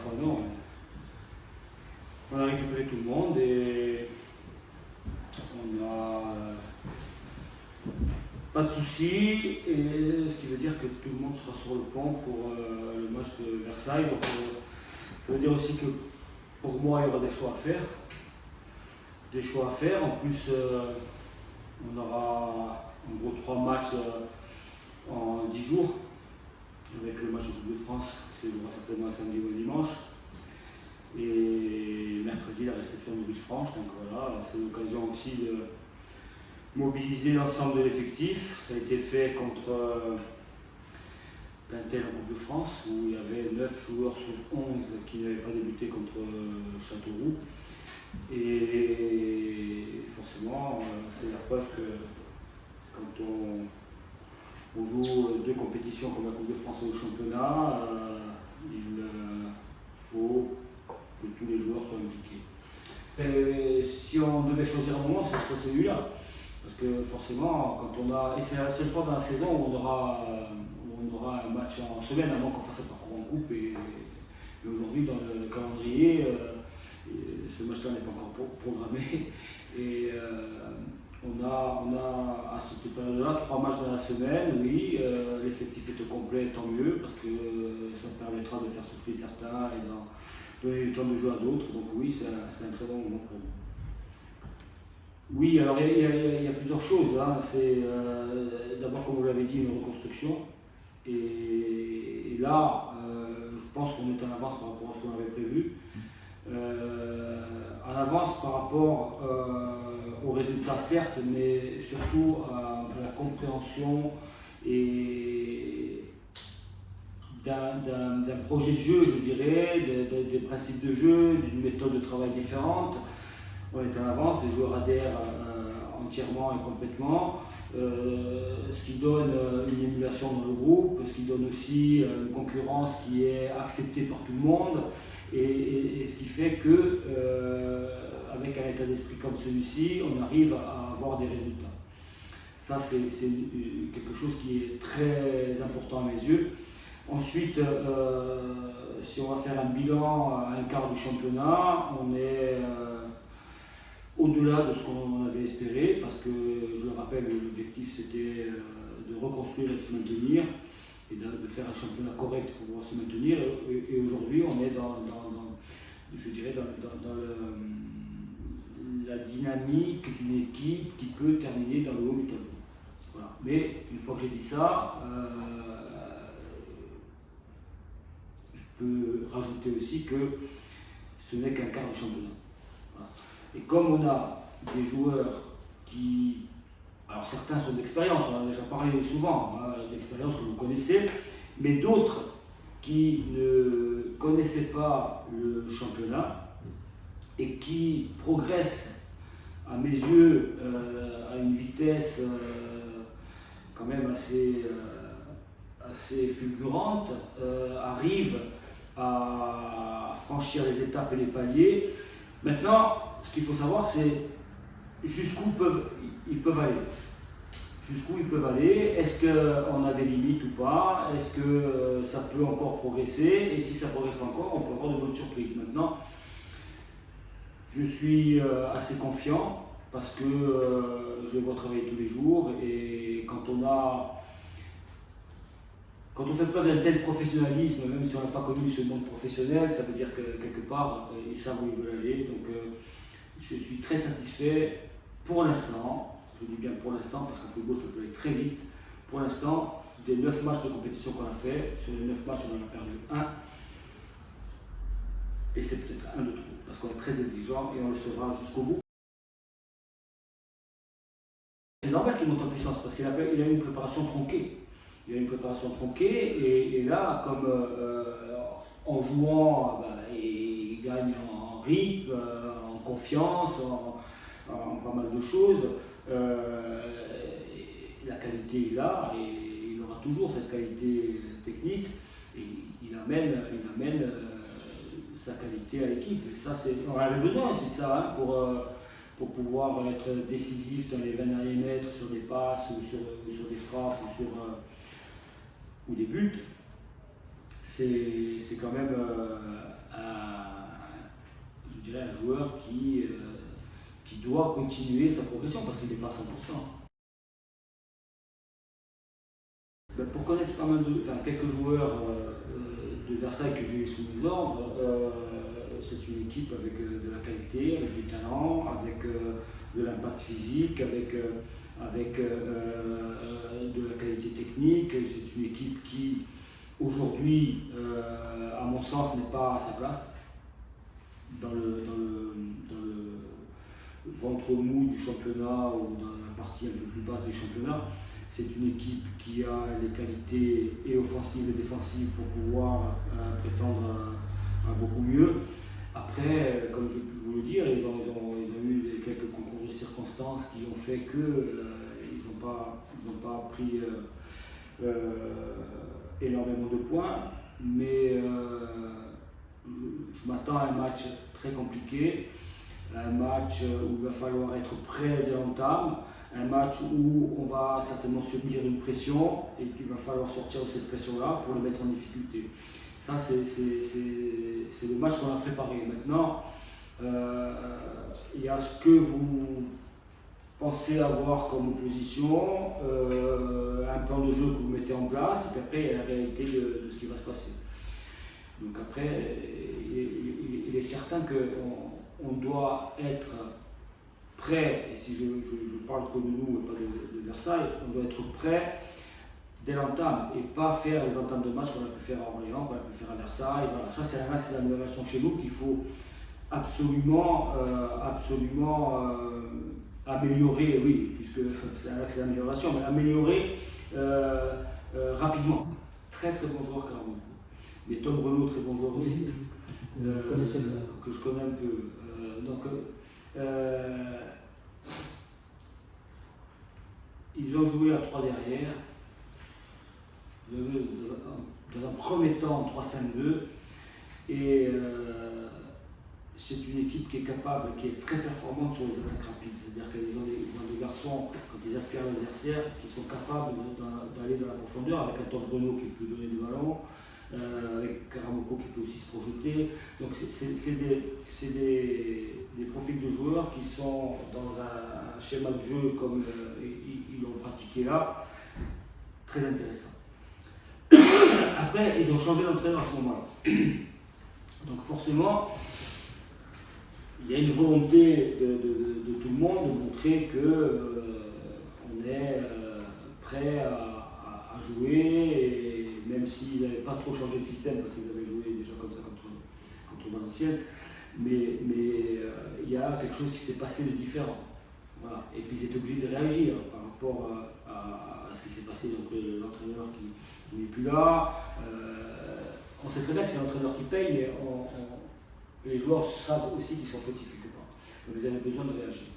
fois, non. On a récupéré tout le monde et on a pas de soucis, et ce qui veut dire que tout le monde sera sur le pont pour le match de Versailles. Donc, ça veut dire aussi que pour moi, il y aura des choix à faire. En plus, on aura en gros 3 matchs en 10 jours. Avec le match de Coupe de France, c'est certainement un samedi ou un dimanche. Et mercredi, la réception de Villefranche. Donc voilà, c'est l'occasion aussi de mobiliser l'ensemble de l'effectif. Ça a été fait contre Pintel en Coupe de France, où il y avait 9 joueurs sur 11 qui n'avaient pas débuté contre Châteauroux. Et forcément, c'est la preuve que quand on joue 2 compétitions comme la Coupe de France et le championnat, il faut que tous les joueurs soient impliqués. Et si on devait choisir un moment, ce serait celui-là. Parce que forcément, quand on a. Et c'est la seule fois dans la saison où on aura un match en semaine, avant qu'on fasse un parcours en coupe. Et aujourd'hui, dans le calendrier, ce match-là n'est pas encore programmé. Et on a à cette période-là 3 matchs dans la semaine. Oui, l'effectif est au complet, tant mieux, parce que ça permettra de faire souffler certains et de donner du temps de jeu à d'autres. Donc oui, c'est un très bon moment pour nous. Oui, alors il y a plusieurs choses. Hein. C'est d'abord, comme vous l'avez dit, une reconstruction. Et là, je pense qu'on est en avance par rapport à ce qu'on avait prévu. En avance par rapport aux résultats, certes, mais surtout à la compréhension et d'un projet de jeu, je dirais, des principes de jeu, d'une méthode de travail différente. On est en avance, les joueurs adhèrent entièrement et complètement, ce qui donne une émulation dans le groupe, ce qui donne aussi une concurrence qui est acceptée par tout le monde, et ce qui fait que, avec un état d'esprit comme celui-ci, on arrive à avoir des résultats. Ça, c'est quelque chose qui est très important à mes yeux. Ensuite, si on va faire un bilan à un quart du championnat, on est au-delà de ce qu'on avait espéré, parce que, je le rappelle, l'objectif c'était de reconstruire et de se maintenir, et de faire un championnat correct pour pouvoir se maintenir. Et aujourd'hui, on est dans la dynamique d'une équipe qui peut terminer dans le haut du tableau. Voilà. Mais une fois que j'ai dit ça, je peux rajouter aussi que ce n'est qu'un quart du championnat. Voilà. Et comme on a des joueurs qui, alors certains sont d'expérience, on en a déjà parlé souvent, hein, d'expérience que vous connaissez, mais d'autres qui ne connaissaient pas le championnat et qui progressent, à mes yeux, à une vitesse quand même assez fulgurante, arrivent à franchir les étapes et les paliers. Maintenant, ce qu'il faut savoir, c'est jusqu'où ils peuvent aller. Jusqu'où ils peuvent aller, est-ce qu'on a des limites ou pas, est-ce que ça peut encore progresser, et si ça progresse encore, on peut avoir de bonnes surprises. Maintenant, je suis assez confiant parce que je les vois travailler tous les jours, et quand on fait preuve d'un tel professionnalisme, même si on n'a pas connu ce monde professionnel, ça veut dire que quelque part, ils savent où ils veulent aller. Donc je suis très satisfait pour l'instant. Je dis bien pour l'instant, parce qu'en football ça peut aller très vite. Pour l'instant, des 9 matchs de compétition qu'on a fait, sur les 9 matchs on en a perdu 1. Et c'est peut-être un de trop, parce qu'on est très exigeant et on le sera jusqu'au bout. C'est normal qu'il monte en puissance, parce qu'il a eu une préparation tronquée. Et là, comme en jouant, il gagne en rythme, en confiance, en pas mal de choses. La qualité est là, et il aura toujours cette qualité technique, et il amène sa qualité à l'équipe. Et ça, on avait besoin aussi de ça, hein, pour pouvoir être décisif dans les 20 derniers mètres, sur des passes, ou sur des frappes, ou des buts. c'est quand même je dirais un joueur qui doit continuer sa progression parce qu'il n'est pas à 100%. Ben, pour connaître pas mal quelques joueurs de Versailles que j'ai eu sous mes ordres, c'est une équipe avec de la qualité, avec du talent, avec de l'impact physique, avec de la qualité technique. C'est une équipe qui, aujourd'hui, à mon sens, n'est pas à sa place dans le ventre mou du championnat ou dans la partie un peu plus basse du championnat. C'est une équipe qui a les qualités et offensives et défensives pour pouvoir prétendre à beaucoup mieux. Après, comme je peux vous le dire, ils ont eu quelques concours de circonstances qui ont fait qu'ils n'ont pas pris énormément de points, mais je m'attends à un match très compliqué, un match où il va falloir être prêt dès l'entame, un match où on va certainement subir une pression et qu'il va falloir sortir de cette pression-là pour le mettre en difficulté. Ça, c'est le match qu'on a préparé. Maintenant, il y a ce que vous pensez avoir comme opposition, un plan de jeu que vous mettez en place, et puis après, il y a la réalité de ce qui va se passer. Donc après, il est certain qu'on doit être prêt, et si je parle que de nous et pas de Versailles, on doit être prêt dès l'entame et pas faire les entames de match qu'on a pu faire à Orléans, qu'on a pu faire à Versailles. Voilà. Ça, c'est un axe d'amélioration chez nous qu'il faut absolument améliorer, oui, puisque c'est un axe d'amélioration, mais améliorer rapidement. Très très bon joueur, Carmen. Mais Tom Renaud, très bon joueur aussi, que je connais un peu. Ils ont joué à 3 derrière. Dans un premier temps en 3-5-2 et c'est une équipe qui est capable, qui est très performante sur les attaques rapides, c'est-à-dire qu'ils ont des garçons, quand ils aspirent l'adversaire, qui sont capables d'aller dans la profondeur, avec un Tom Renaud qui peut donner des ballons, avec Karamoko qui peut aussi se projeter. Donc c'est des profils de joueurs qui sont dans un schéma de jeu comme ils l'ont pratiqué là, très intéressant. Après, ils ont changé d'entraîneur à ce moment-là. Donc forcément, il y a une volonté de tout le monde de montrer qu'on est prêt à jouer, et même s'ils n'avaient pas trop changé de système, parce qu'ils avaient joué déjà comme ça contre Valenciennes, mais il y a quelque chose qui s'est passé de différent. Voilà. Et puis ils étaient obligés de réagir par rapport à ce qui s'est passé, donc l'entraîneur qui n'est plus là. On sait très bien que c'est l'entraîneur qui paye, mais les joueurs savent aussi qu'ils sont fautifs quelque part. Donc ils avaient besoin de réagir.